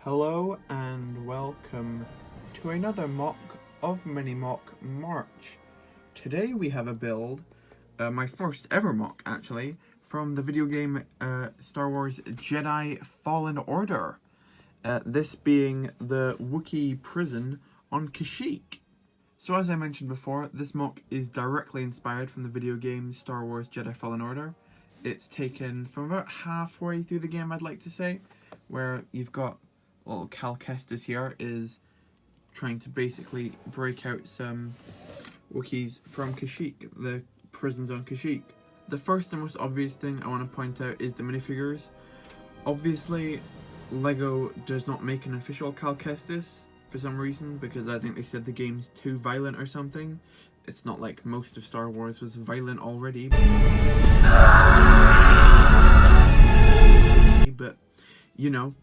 Hello and welcome to another MOC of Mini MOC March. Today we have a build, my first ever MOC actually, from the video game Star Wars Jedi Fallen Order. This being the Wookie prison on Kashyyk. So as I mentioned before, this MOC is directly inspired from the video game Star Wars Jedi Fallen Order. It's taken from about halfway through the game, I'd like to say, where you've got little Kashyyk here is trying to basically break out some Wookiees from Kashyyk, the prisons on Kashyyk. The first and most obvious thing I want to point out is the minifigures. Obviously, LEGO does not make an official Kashyyk for some reason, because I think they said the game's too violent or something. It's not like most of Star Wars was violent already. But, you know,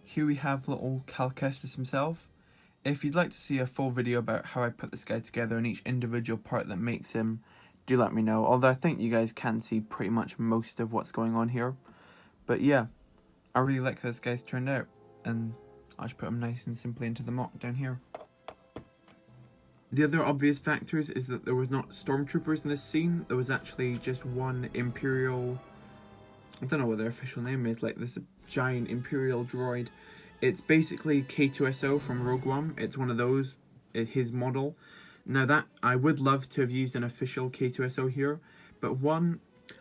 here we have little Kashyyk himself. If you'd like to see a full video about how I put this guy together and each individual part that makes him, do let me know. Although I think you guys can see pretty much most of what's going on here. But yeah, I really like how this guy's turned out. And I'll just put him nice and simply into the MOC down here. The other obvious factors is that there was not Stormtroopers in this scene. There was actually just one Imperial, I don't know what their official name is, like this giant Imperial droid. It's basically K2SO from Rogue One. It's one of those, his model. Now that, I would love to have used an official K2SO here, but one,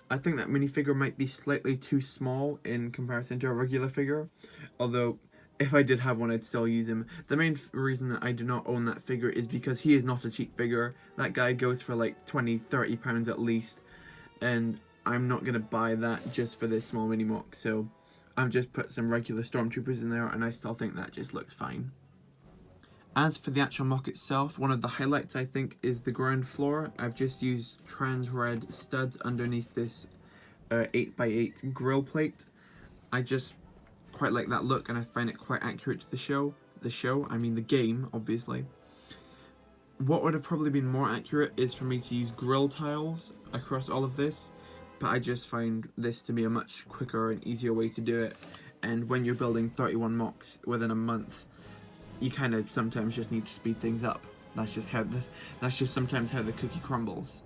I think that minifigure might be slightly too small in comparison to a regular figure. Although, if I did have one, I'd still use him. The main reason that I do not own that figure is because he is not a cheap figure. That guy goes for like 20-30 pounds at least, and I'm not going to buy that just for this small mini MOC, so I've just put some regular Stormtroopers in there, and I still think that just looks fine. As for the actual MOC itself, one of the highlights I think is the ground floor. I've just used trans red studs underneath this 8x8 grill plate. I just quite like that look, and I find it quite accurate to the show. I mean the game, obviously. What would have probably been more accurate is for me to use grill tiles across all of this. But I just find this to be a much quicker and easier way to do it. And when you're building 31 MOCs within a month, you kind of sometimes just need to speed things up. That's just sometimes how the cookie crumbles.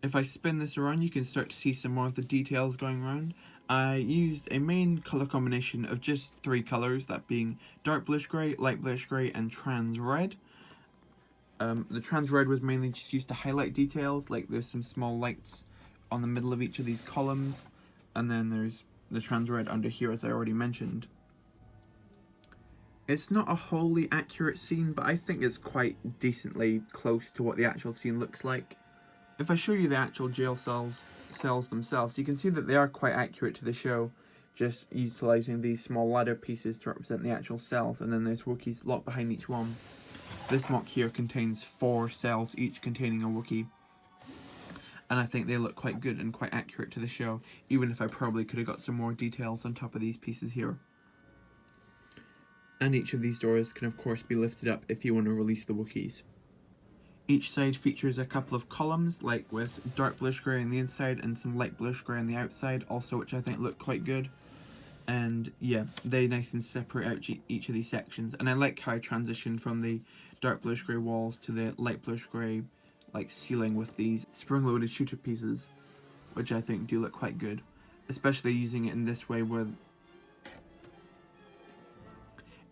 If I spin this around, you can start to see some more of the details going around. I used a main color combination of just 3 colors, that being dark bluish grey, light bluish grey, and trans red. The trans red was mainly just used to highlight details, like there's some small lights on the middle of each of these columns, and then there's the trans red under here, as I already mentioned. It's not a wholly accurate scene, but I think it's quite decently close to what the actual scene looks like. If I show you the actual jail cells themselves, you can see that they are quite accurate to the show, just utilising these small ladder pieces to represent the actual cells, and then there's Wookiees locked behind each one. This MOC here contains 4 cells, each containing a Wookiee. And I think they look quite good and quite accurate to the show, even if I probably could have got some more details on top of these pieces here. And each of these doors can of course be lifted up if you want to release the Wookiees. Each side features a couple of columns, like with dark bluish grey on the inside and some light bluish grey on the outside, also, which I think look quite good. And yeah, they nice and separate out each of these sections. And I like how I transition from the dark bluish grey walls to the light bluish grey like ceiling with these spring-loaded shooter pieces, which I think do look quite good, especially using it in this way where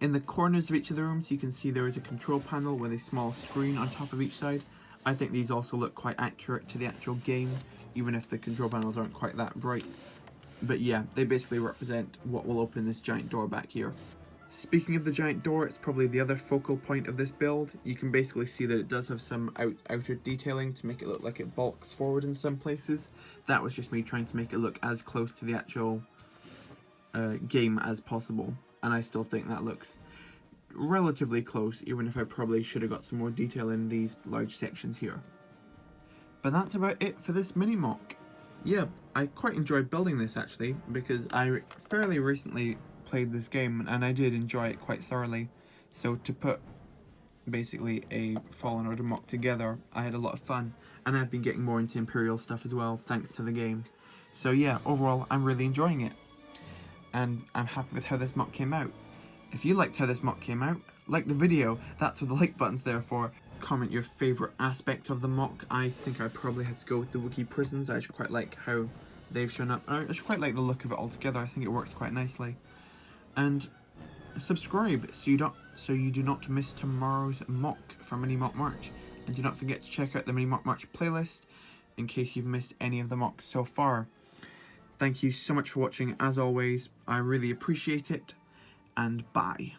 in the corners of each of the rooms you can see there is a control panel with a small screen on top of each side. I think these also look quite accurate to the actual game, even if the control panels aren't quite that bright. But yeah, they basically represent what will open this giant door back here. Speaking of the giant door, it's probably the other focal point of this build. You can basically see that it does have some outer detailing to make it look like it bulks forward in some places. That was just me trying to make it look as close to the actual game as possible. And I still think that looks relatively close, even if I probably should have got some more detail in these large sections here. But that's about it for this mini MOC. Yeah, I quite enjoyed building this actually, because I fairly recently played this game and I did enjoy it quite thoroughly. So to put basically a Fallen Order MOC together, I had a lot of fun, and I've been getting more into Imperial stuff as well, thanks to the game. So yeah, overall I'm really enjoying it. and I'm happy with how this MOC came out. If you liked how this MOC came out, like the video, that's what the like button's there for. Comment your favourite aspect of the MOC. I think I'd probably have to go with the Wookie prisons. I actually quite like how they've shown up. I actually quite like the look of it altogether. I think it works quite nicely. And subscribe so you do not miss tomorrow's MOC for Mini MOC March. And do not forget to check out the Mini MOC March playlist in case you've missed any of the MOCs so far. Thank you so much for watching as always. I really appreciate it, and bye.